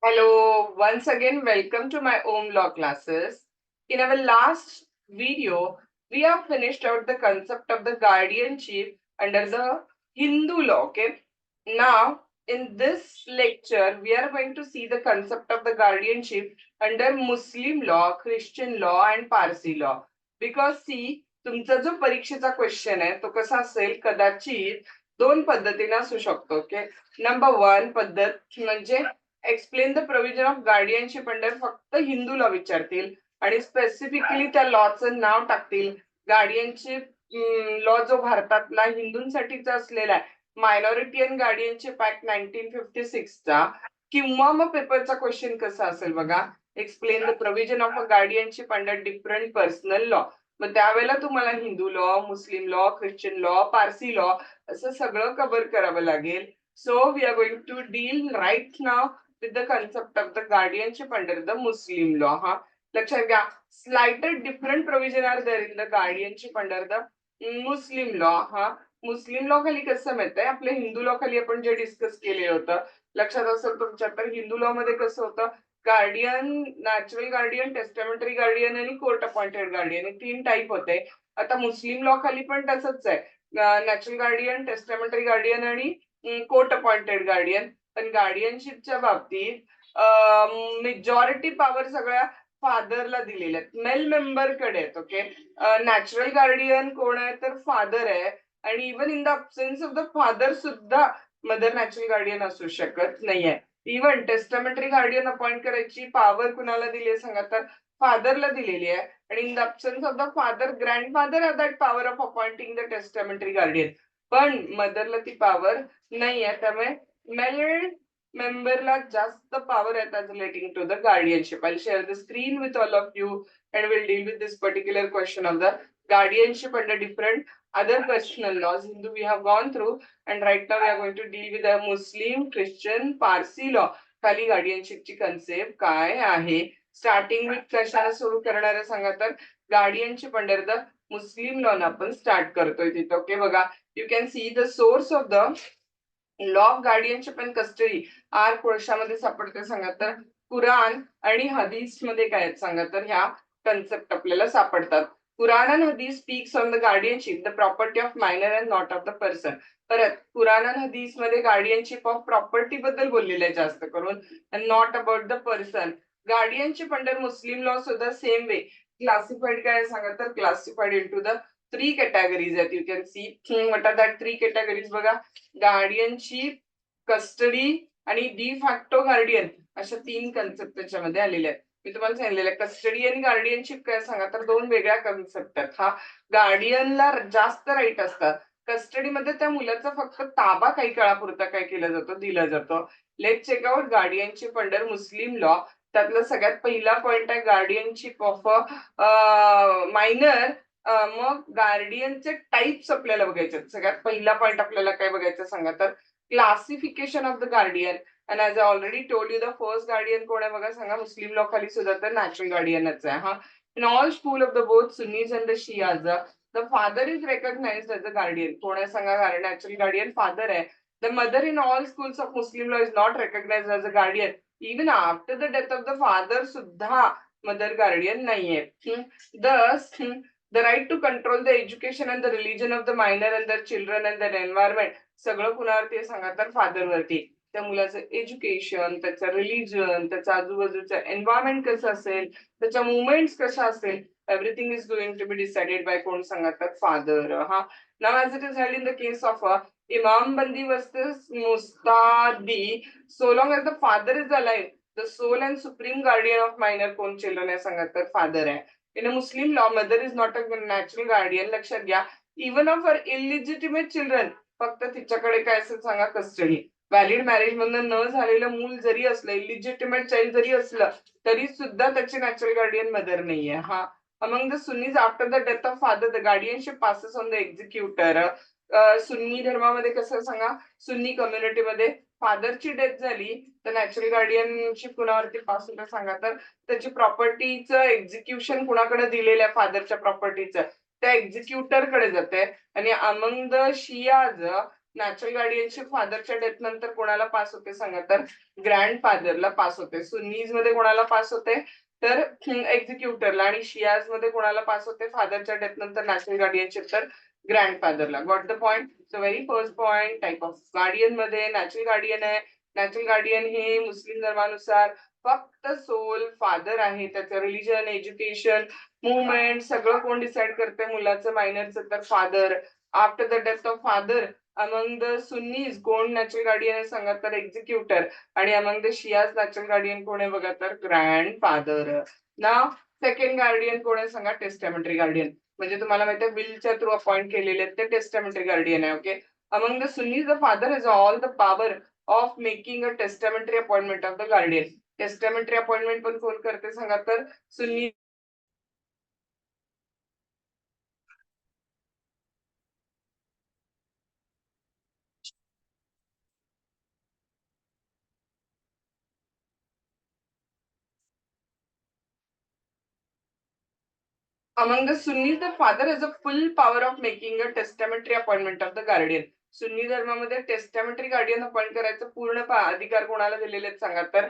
Hello, once again, welcome to my own law classes. In our last video, we have finished out the concept of the guardianship under the Hindu law. Okay, now in this lecture, we are going to see the concept of the guardianship under Muslim law, Christian law, and Parsi law. Because see, तुमचा जो परीक्षेचा question आहे तो कसा असेल कदाचित दोन पद्धतीने असू शकतो. ओके, नंबर वन पद्धत म्हणजे explain the provision of guardianship under फक्त हिंदू लॉ विचारतील आणि स्पेसिफिकली त्या लॉचं नाव टाकतील. गार्डियनशिप लॉ जो भारतातला हिंदूंसाठीचा असलेला आहे, मायनॉरिटी अँड गार्डियनशिप ऍक्ट 1956चा. किंवा मग पेपरचा क्वेश्चन कसा असेल बघा, explain the provision of a guardianship under different personal law. मग त्यावेळेला तुम्हाला Hindu law, Muslim law, Christian law, Parsi law असं सगळं कव्हर करावं लागेल. So we are going to deal right now with the concept of the guardianship under the Muslim law. हा लक्षात घ्या, slighted different provision are there in the guardianship under the Muslim law. हा Muslim law खाली कसं माहित आहे, आपल्या Hindu law खाली आपण जे डिस्कस केले होतं लक्षात असेल तुमच्या, तर हिंदू लॉ मध्ये कसं होतं, guardian, natural guardian, testamentary guardian आणि कोर्ट अपॉइंटेड गार्डियन हे तीन टाईप होते. आता मुस्लिम लॉ खाली पण तसंच आहे, नॅचरल गार्डियन, टेस्टामेंटरी गार्डियन आणि कोर्ट अपॉइंटेड गार्डियन. पण गार्डियनशिपच्या बाबतीत मेजॉरिटी पॉवर सगळ्या फादरला दिलेल्या आहेत, मेल मेंबर कडे आहेत. ओके, नॅचरल गार्डियन कोण आहे तर फादर आहे, आणि even in the absence of the father सुद्धा मदर नॅचरल गार्डियन असू शकत नाहीये. इवन टेस्टामेंटरी गार्डियन अपॉइंट करायची पॉवर कुणाला दिली आहे सांगा, तर फादरला दिलेली आहे. आणि in the absence of the father, grandfather has that power of appointing the testamentary guardian. पण मदरला ती पॉवर नाही आहे. त्यामुळे मेल memberला जास्त power आहेत as relating to the guardianship. I'll share the screen with all of you and we'll deal with this particular question of the guardianship under different other personal laws. Hindu we have gone through, and right now we are going to deal with the Muslim, Christian, Parsi law. खाली guardianship ची concept काय आहे. Starting with कशाला सुरू करणार आहे सांगा, तर guardianship under the Muslim law आपण स्टार्ट करतोय तिथं. ओके बघा, you can see the source of the law of guardianship and custody are कोळशामध्ये सापडते सांगा, तर कुराण आणि हदीस मध्ये काय आहेत सांगा, तर ह्या कन्सेप्ट आपल्याला सापडतात. कुराण अँड हदीस speaks on the guardianship the property of minor and not of the person. परत कुराण अँड हदीस मध्ये गार्डियनशिप ऑफ प्रॉपर्टी बद्दल बोललेलं आहे जास्त करून, and not about the person. Guardianship under Muslim law सुद्धा सेम वे क्लासिफाईड काय सांगा, तर classified into the three categories आहेत. You can see what are that three categories बघा, गार्डियनशिप, कस्टडी आणि डी फॅक्टो गार्डियन, अशा तीन कन्सेप्ट त्याच्यामध्ये आलेले आहेत. मी तुम्हाला सांगितलेलं कस्टडी आणि गार्डियनशिप काय सांगा, तर दोन वेगळ्या कन्सेप्ट आहेत. हा गार्डियनला जास्त राईट असतात, कस्टडीमध्ये त्या मुलाचा फक्त ताबा काही काळापुरता काय केला जातो, दिला जातो. Let check out guardianship under Muslim law. त्यातला सगळ्यात पहिला पॉइंट आहे गार्डियनशिप ऑफ मायनर. मग गार्डियनचे टाइप्स आपल्याला बघायचे. सगळ्यात पहिला पॉइंट आपल्याला काय बघायचं सांगा, तर classification of the guardian. And as I already told you the first guardian कोण आहे बघा सांगा, मुस्लिम लॉ खाली सुद्धा तर नॅचरल गार्डियनच आहे. हा in all school of the both Sunnis and the Shias the father is recognised as a guardian. कोण आहे सांगा, नॅचरल गार्डियन फादर आहे. The mother in all schools of Muslim law is not recognised as a guardian. Even after the death of the father सुद्धा mother guardian नाहीये. Thus the right to control the education and the religion of the minor and their children and their environment सगळं कुणावरती सांगा, तर फादरवरती. त्या मुलाचं education, त्याचं religion, त्याचं आजूबाजूचं एन्व्हायरमेंट कसं असेल, त्याच्या मुवमेंट्स कशा असेल, everything is going to be decided by कोण सांगा, तर फादर. हा नाव as it is held in the case of Imam Bandi versus Mustadi, so long as the father is alive the sole and supreme guardian of minor कोण children आहे सांगा, तर father आहे. In a Muslim law mother is not a natural guardian. लक्षात घ्या, even of her illegitimate children, फक्त तिच्याकडे काय असेल सांगा, कस्टडी. व्हॅलिड मॅरेज मधून न झालेलं मूल जरी असलं, इलिजिटिमेट चाइल्ड जरी असलं, तरी सुद्धा त्याची नॅचरल गार्डियन मदर नाहीये. हा among the Sunnis after the death of father the guardianship passes on the executor. सुन्नी धर्मामध्ये कसं सांगा, सुन्नी कम्युनिटीमध्ये फादरची डेथ झाली तर नॅचरल गार्डियनशिप कुणावरती पास होतं सांगा, तर त्याची प्रॉपर्टीचं एक्झिक्युशन कुणाकडे दिलेलं आहे, फादरच्या प्रॉपर्टीचं, त्या एक्झिक्युटर कडे जाते. आणि among the Shias natural guardianship फादरच्या डेथ नंतर कोणाला पास होते सांगा, तर ग्रँडफादरला पास होते. सुन्नीज मध्ये कोणाला पास होते, तर एक्झिक्युटरला. आणि शियाज मध्ये कोणाला पास होते फादरच्या डेथ नंतर नॅचरल गार्डियनशिप, तर ग्रँडफादरला. Got the point. So very first point, type of guardian मध्ये नॅचरल गार्डियन आहे. नॅचरल गार्डियन हे मुस्लिम धर्मानुसार फक्त सोल फादर आहे. त्याचं रिलीजन, एज्युकेशन, मुवमेंट सगळं कोण डिसाइड करते, मुलाचं मायनरचं, तर father. After the death of father among the Sunnis कोण नॅचरल गार्डियन आहे सांगा, तर एक्झिक्युटर. आणि among the Shias natural guardian कोण आहे बघा, तर ग्रँडफादर. नाव सेकंड गार्डियन कोण आहे सांगा, टेस्टामेंटरी गार्डियन. म्हणजे तुम्हाला माहिती आहे विलच्या थ्रू अपॉइंट केलेले ते टेस्टामेंटरी गार्डियन आहे. Okay. Among the Sunnis the father has all the power of making a testamentary appointment of the guardian. Testamentary appointment पण कोण करते सांगा, तर सुन्नी. Among the Sunnis, the father has a full power of making a testamentary appointment of the guardian. सुन्नी धर्मामध्ये testamentary guardian appoint करायचं पूर्ण अधिकार कोणाला दिलेले आहेत सांगा, तर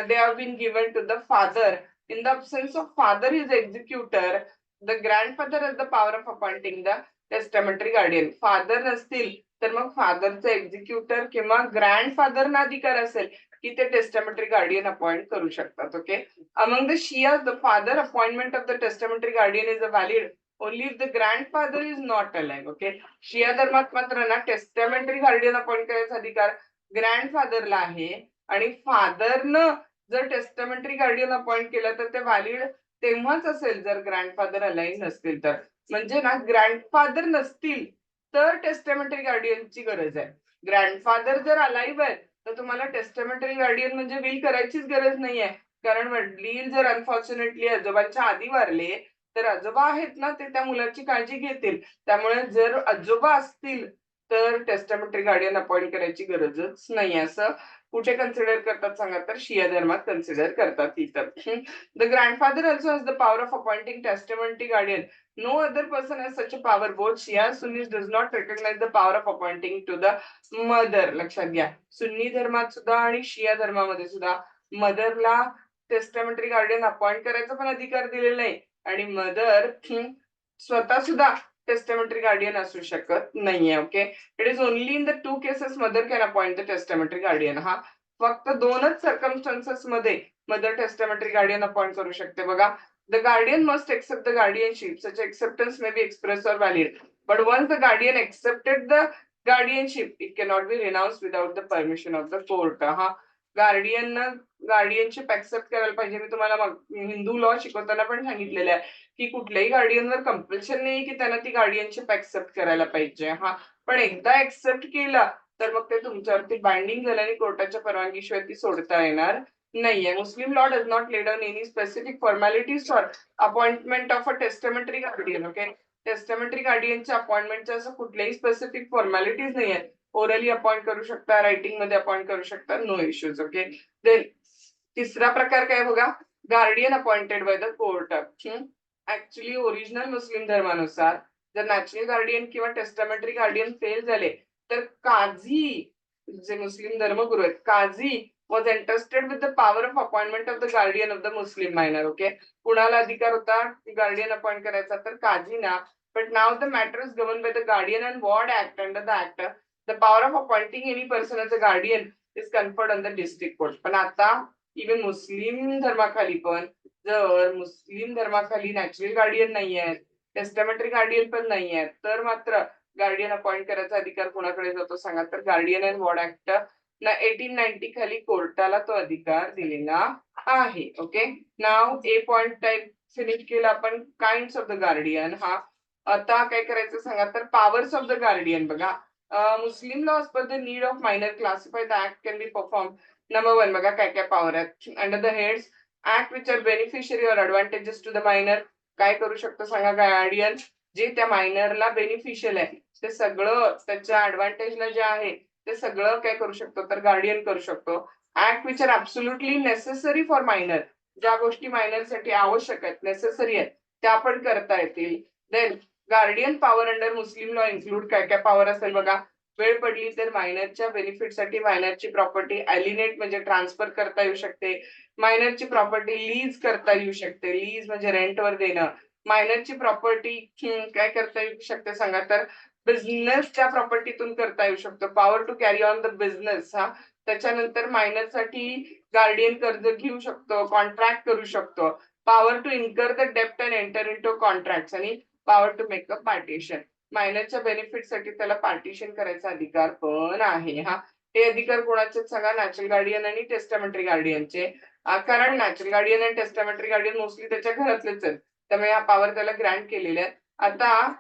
they have been given to the father. In the absence of father is executor, the grandfather has the power of appointing the testamentary guardian. Father नसतील तर मग फादरचं एक्झिक्युटर किंवा ग्रँडफादरना अधिकार असेल की ते टेस्टामेंटरी गार्डियन अपॉइंट करू शकतात. Okay. Among the Shias, the father appointment of the testamentary guardian is valid only if the grandfather is not alive. Okay. शिया धर्मात मात्र ना टेस्टामेंटरी गार्डियन अपॉइंट करायचा अधिकार ग्रँडफादरला आहे. आणि फादरनं जर टेस्टामेंटरी गार्डियन अपॉइंट केलं तर ते व्हॅलिड तेव्हाच असेल जर ग्रँडफादर अलाइव्ह नसतील तर. म्हणजे ना ग्रँडफादर नसतील तर टेस्टामेंटरी गार्डियनची गरज आहे. ग्रँडफादर जर अलाइव्ह आहे तर तुम्हाला टेस्टामेंटरी गार्डियन म्हणजे विल करायचीच गरज नाहीये. कारण वडील जर अनफॉर्च्युनेटली आजोबांच्या आधी वारले तर आजोबा आहेत ना ते त्या मुलाची काळजी घेतील. त्यामुळे जर आजोबा असतील तर टेस्टामेंटरी गार्डियन अपॉइंट करायची गरजच नाही. असं कुठे कन्सिडर करतात सांगा, तर शिया धर्मात कन्सिडर करतात इथं. The grandfather also has the power of appointing testamentary guardian. No other person has such a power. Both Shia Sunnis does not recognize the power of appointing to the mother. लक्षात घ्या. सुन्नी धर्मात सुद्धा आणि शिया धर्मामध्ये सुद्धा मदरला testamentary guardian appoint करायचा पण अधिकार दिलेला नाही. आणि मदर स्वतः सुद्धा टेस्टामेंटरी गार्डियन असू शकत नाहीये. Okay. It is only in the two cases mother can appoint the testamentary guardian. हा फक्त दोनच सर्कमस्टन्सेस मध्ये मदर टेस्टामेंटरी गार्डियन अपॉइंट करू शकते बघा. The guardian must accept the guardianship. Such acceptance may be expressed or valid. But once the guardian accepted the guardianship, it cannot be renounced without the permission of the court. हा guardianship accept करायला पाहिजे. मी तुम्हाला Hindu law शिकवताना पण सांगितलेलं आहे की कुठल्याही गार्डियनवर कंपल्शन नाही की त्यांना ती गार्डियनशिप ऍक्सेप्ट करायला पाहिजे. हा पण एकदा ऍक्सेप्ट केला तर मग ते तुमच्यावरती बाइंडिंग झालं आणि कोर्टाच्या परवानगीशिवाय ती सोडता येणार नाहीये. मुस्लिम law does not lay down any specific formalities for appointment of a testamentary guardian. Okay. Testamentary गार्डियनच्या अपॉइंटमेंटच्या असं कुठल्याही स्पेसिफिक फॉर्मॅलिटीज नाही आहेत. ओरली अपॉइंट करू शकता, रायटिंग मध्ये अपॉइंट करू शकता, नो इश्यूज. ओके. देन तिसरा प्रकार काय बघा, guardian appointed by the court. Actually original Muslim धर्मानुसार जर नॅचरल गार्डियन किंवा टेस्टामेंटरी गार्डियन फेल झाले तर काझी, जे मुस्लिम धर्मगुरू आहेत, Kazi was entrusted with the power of appointment of the guardian of the Muslim minor. Okay. कुणाला अधिकार होता गार्डियन अपॉइंट करायचा, तर काझीना. But now the matter is governed by the Guardian and Ward Act. Under the Act, the power of appointing any person as a guardian is conferred on the district court. पण आता even मुस्लिम धर्माखाली पण जर मुस्लिम धर्माखाली natural guardian नाही आहेत, testamentary guardian पण नाही आहेत, तर मात्र गार्डियन अपॉइंट करायचा अधिकार कोणाकडे जातो सांगा, तर गार्डियन अँड वॉर्ड ऍक्ट ना 1890 खाली कोर्टाला तो अधिकार दिलेला आहे. ओके. नाव ए पॉइंट टाइप फिनिश केला आपण काइंड्स ऑफ द गार्डियन. हा आता काय करायचं सांगा, तर पॉवर्स ऑफ द गार्डियन बघा. Muslim law per the need of minor classify the act can be perform. Number 1 बघा काय काय पॉवर आहेत. Under the heads act which are beneficiary or advantages to the minor. काय करू शकतो सांगा guardian, जे त्या मायनरला बेनिफिशियल आहे ते सगळं त्याच्या ऍडव्हान्टेजला जे आहे ते सगळं काय करू शकतो, तर गार्डियन करू शकतो. Act which R absolutely necessary for minor. ज्या गोष्टी मायनरसाठी आवश्यक आहेत, नेसेसरी आहेत, त्या पण करता येतील. Then guardian power under Muslim law include काय काय पॉवर असेल बघा. वेळ पडली तर मायनरच्या बेनिफिटसाठी मायनरची प्रॉपर्टी अलिनेट म्हणजे ट्रान्सफर करता येऊ शकते. मायनरची प्रॉपर्टी लीज करता येऊ शकते. लीज म्हणजे रेंटवर देणं. मायनरची प्रॉपर्टी काय करता येऊ शकते सांगा तर बिझनेसच्या प्रॉपर्टीतून करता येऊ शकतो. Power to carry on the business हा. त्याच्यानंतर मायनरसाठी गार्डियन कर्ज घेऊ शकतो, कॉन्ट्रॅक्ट करू शकतो. पॉवर टू इन्कर द डेप्ट अँड एंटर इनटू कॉन्ट्रॅक्ट्स आणि power to make a partition. मायनरच्या बेनिफिटसाठी त्याला पार्टिशन करायचा अधिकार पण आहे हा. हे अधिकार कोणाचे सांगा? नॅचरल गार्डियन आणि टेस्टामेंटरी गार्डियनचे. कारण नॅचरल गार्डियन आणि टेस्टामेंटरी गार्डियन मोस्टली त्याच्या घरातलेच आहेत. त्यामुळे हा पॉवर त्याला ग्रँट केलेले आहे. आता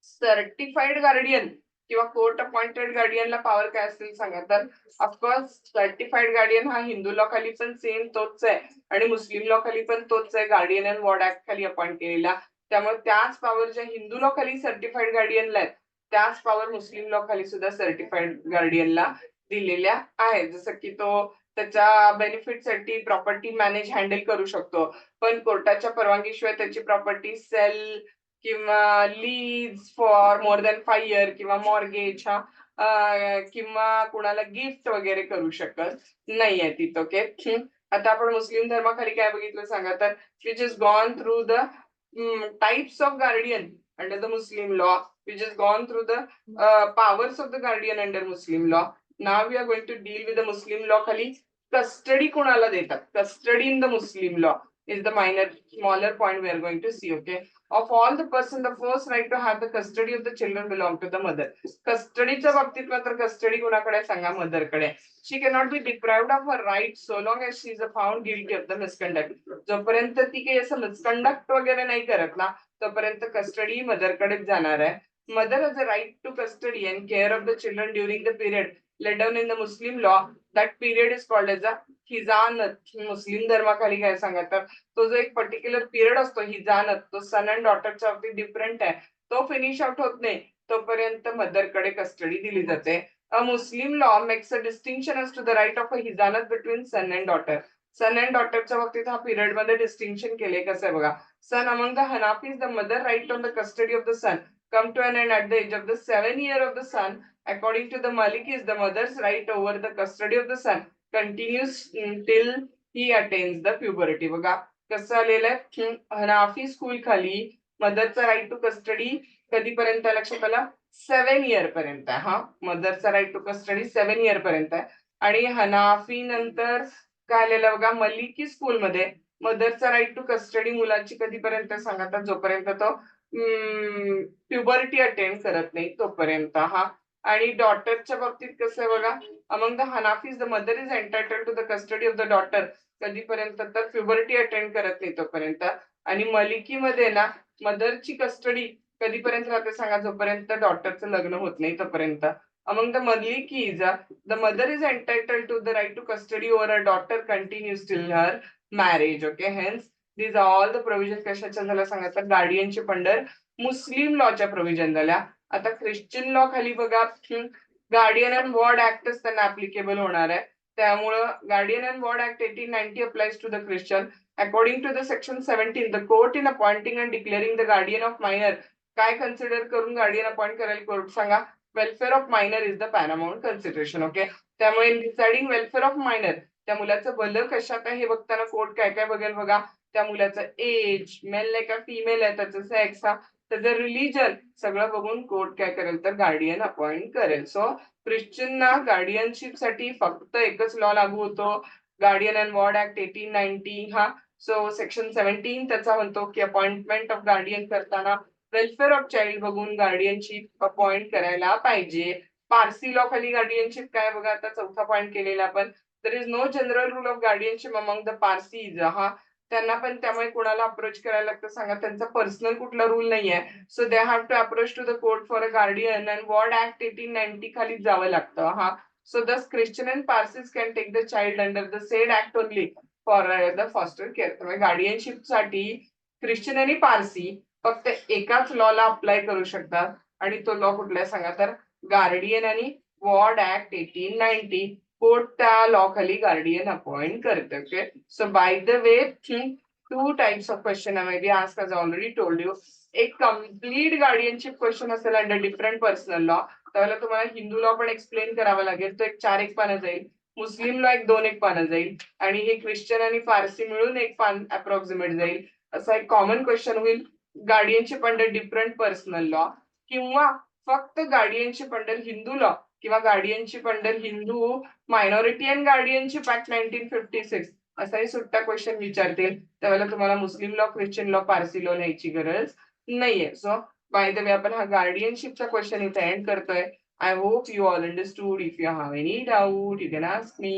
सर्टिफाईड गार्डियन किंवा कोर्ट अपॉइंटेड गार्डियनला पॉवर काय असेल सांगा तर ऑफकोर्स सर्टिफाईड गार्डियन हा हिंदू लॉ खाली पण सेम तोच आहे आणि मुस्लिम लॉ खाली पण तोच आहे. गार्डियन अँड वॉर्ड ऍक्ट खाली अपॉइंट केलेला. त्यामुळे त्याच पॉवर ज्या हिंदू लॉ खाली सर्टिफाईड गार्डियनला आहेत त्याच पॉवर मुस्लिम लॉ खाली सुद्धा सर्टिफाईड गार्डियनला दिलेल्या आहेत. जसं की तो त्याच्या बेनिफिटसाठी प्रॉपर्टी मॅनेज हँडल करू शकतो, पण कोर्टाच्या परवानगीशिवाय त्याची प्रॉपर्टी सेल किंवा lease for more than 5 year किंवा मॉर्गेज हा किंवा कुणाला गिफ्ट वगैरे करू शकत नाहीये तिथं. ओके. आता आपण मुस्लिम धर्माखाली काय बघितलं सांगा तर which is gone through the types of guardian under the Muslim law, which has gone through the powers of the guardian under Muslim law. Now we are going to deal with the Muslim law खाली custody कोणाला देतात. Custody in the Muslim law is the smaller point we are going to see. Okay. Of all the person, the first right to have the custody of the children belong to the mother. कस्टडीच्या बाबतीत मात्र custody कोणाकडे सांगा? मदरकडे. She cannot be deprived of her rights so long as she is found guilty of the misconduct. जोपर्यंत ती काही असं misconduct वगैरे नाही करत ना तोपर्यंत कस्टडी मदरकडेच जाणार आहे. Mother has a right to custody and care of the children during the period laid down in the Muslim law. That period is called as a हिजानत. मुस्लिम धर्माखाली काय सांगा तर तो जो एक पर्टिक्युलर पिरियड असतो हिजानत तो सन अँड डॉटरच्या बाबतीत डिफरंट आहे. तो फिनिश आउट होत नाही तोपर्यंत मदरकडे कस्टडी दिली जाते. Muslim law makes a distinction as to the right of a hizanat between son and daughter. Son and डॉटरच्या बाबतीत हा पिरियड मध्ये डिस्टिंक्शन केले. कसं आहे बघा. Son among the Hanafis the mother right on the custody of the son come to an end at the age of the 7 year of the son. According to the Malikis, the mother's right over the custody of the son continues till he attains the puberty. बघा कसं आलेलं आहे. Hanafi school खाली मदरचा right to custody कधीपर्यंत लक्षात आलं? 7 year पर्यंत आहे. हा मदरचा राईट टू कस्टडी 7 इयर पर्यंत आहे. आणि हनाफी नंतर काय आलेलं बघा मलिकी स्कूलमध्ये मदरचा राईट टू कस्टडी मुलाची कधीपर्यंत सांगा तर जोपर्यंत तो प्युबर्टी अटेंड करत नाही तोपर्यंत हा. आणि डॉटरच्या बाबतीत कसं आहे बघा. Among the Hanafis the mother is entitled to the custody of the daughter कधीपर्यंत तर प्युबर्टी अटेंड करत नाही तोपर्यंत. आणि मलिकीमध्ये ना मदरची कस्टडी कधीपर्यंत राहते सांगा जोपर्यंत डॉटरचं लग्न होत नाही तोपर्यंत. Among the Malikis the mother is entitled to the right to custody over a daughter continues till her marriage. Okay. Hence these are all the provision कशाच्या झाल्या सांगा तर गार्डियनशिप अंडर मुस्लिम लॉच्या प्रोव्हिजन झाल्या. आता ख्रिश्चन लॉ खाली बघा guardian and ward ऍक्टच त्यांना ऍप्लिकेबल होणार आहे. त्यामुळं guardian and ward act 1890 applies to the Christian. According to the section 17 the court in appointing and declaring the guardian of minor काय कन्सिडर करून गार्डियन अपॉइंट करायला court सांगा? Welfare of minor is the paramount consideration. Okay. त्यामुळे in deciding welfare of minor त्या मुलाचं भलं कशात आहे हे बघताना कोर्ट काय काय बघेल बघा. त्या मुलाचं एज, मेल आहे का फिमेल आहे, त्याचं सेक्स हा त्याचं रिलीजन सगळं बघून कोर्ट काय करेल तर गार्डियन अपॉइंट करेल. सो ख्रिश्चनना गार्डियनशिप साठी फक्त एकच लॉ लागू होतो गार्डियन अँड वॉर्ड ऍक्ट 1890 हा. सो सेक्शन 17 त्याचा म्हणतो की अपॉइंटमेंट ऑफ गार्डियन करताना वेलफेअर ऑफ चाइल्ड बघून गार्डियनशिप अपॉइंट करायला पाहिजे. पारसी लॉ खाली गार्डियनशिप काय बघा आता चौथा पॉइंट केलेला आपण. There is no general rule of guardianship among the Parsis हा. त्यांना पण त्यामुळे कुणाला अप्रोच करायला लागतं सांगा. त्यांचा पर्सनल कुठला रूल नाहीये. So they have to approach to the court for a guardian and ward act 1890 खाली जावं लागतं हा. So thus Christian and Parsis can take the child under the said act only for the foster care. त्यामुळे guardianship साठी Christian आणि पारसी फक्त एकाच लॉला apply करू शकतात आणि तो लॉ कुठला सांगा तर गार्डियन आणि वॉर्ड ऍक्ट 1890. कोर्ट त्या लॉ खाली गार्डियन अपॉइंट करते. Okay. So by the way two types of question may be asked as I already told you. एक complete guardianship question असेल under different personal law त्यावेळेला तुम्हाला Hindu law पण explain करावा लागेल. तो एक 4-1 पानं जाईल. मुस्लिम लॉ एक 2-1 पानं जाईल आणि हे ख्रिश्चन आणि फारसी मिळून एक पान अप्रॉक्सिमेट जाईल. असा एक कॉमन क्वेश्चन होईल. Guardianship under different personal law किंवा फक्त गार्डियनशिप अंडर हिंदू लॉ किंवा guardianship under Hindu minority and guardianship act 1956 असाही सुट्टा क्वेश्चन विचारतील. त्यावेळेला तुम्हाला मुस्लिम law, Christian law, Parsi law लिहायची गरज नाहीये. सो बाय द वे आपण हा गार्डियनशिपचा क्वेश्चन इथे एंड करतोय. I hope you all understood. If you have any doubt, you can ask me.